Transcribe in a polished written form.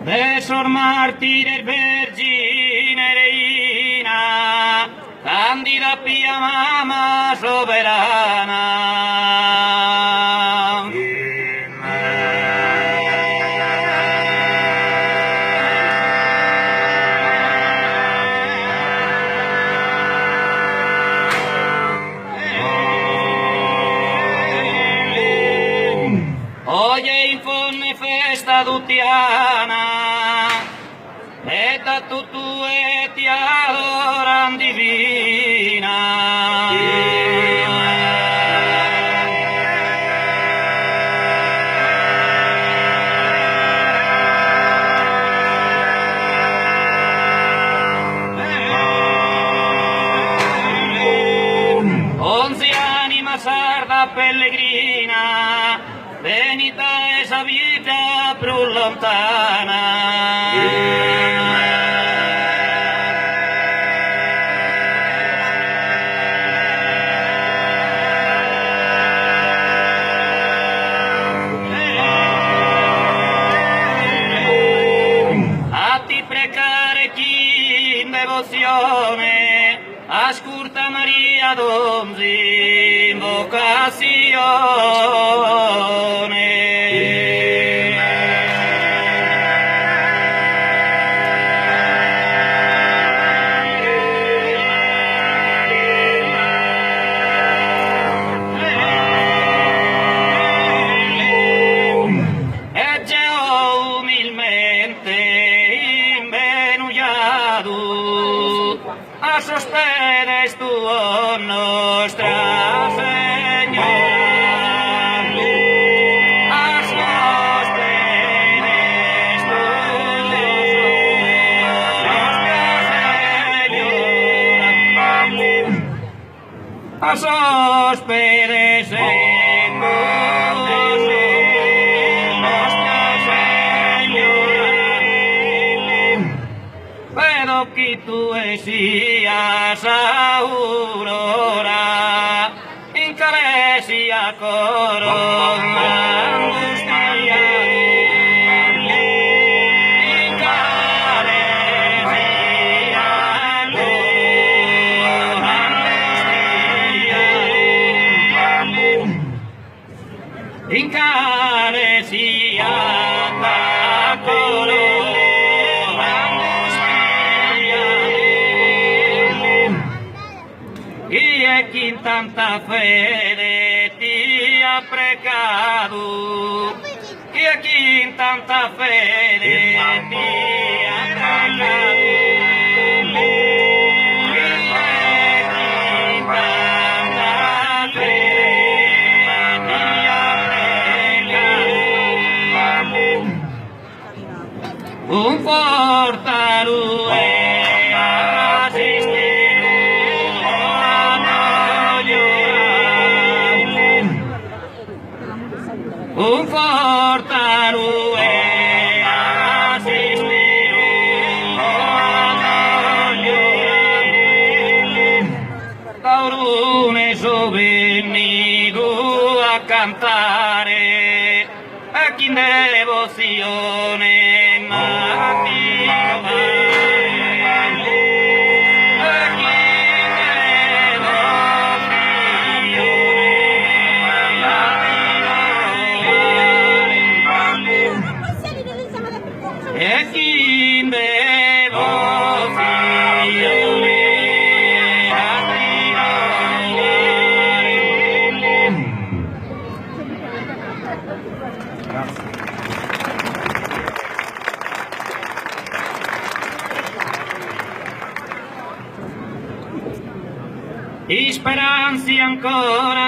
de sor martire vergine reina, candida pia mamma soberana. Oye infonne festa dutiana, et a tutu et adoram divina. Onzi anima sarda pellegrina, venita esa vita più lontana. A ti precare chi in devozione ascolta Maria d'onzi invocazione. A sospedes tu, oh Nostra Señora, a sospedes tu, Nostra Señora, a sospedes tu, vedo che tu sias aurora, in caresia corona angustia, in caresia corona angustia, in caresia corona. Y quien tanta fede ti ha precado, y quien tanta fede ti ha precado, y quien tanta fede ti ha precado, un portalo un fortaro e assistere taurone sovvennido a cantare a chi in devozione mattina. E chi in devozione di speranze ancora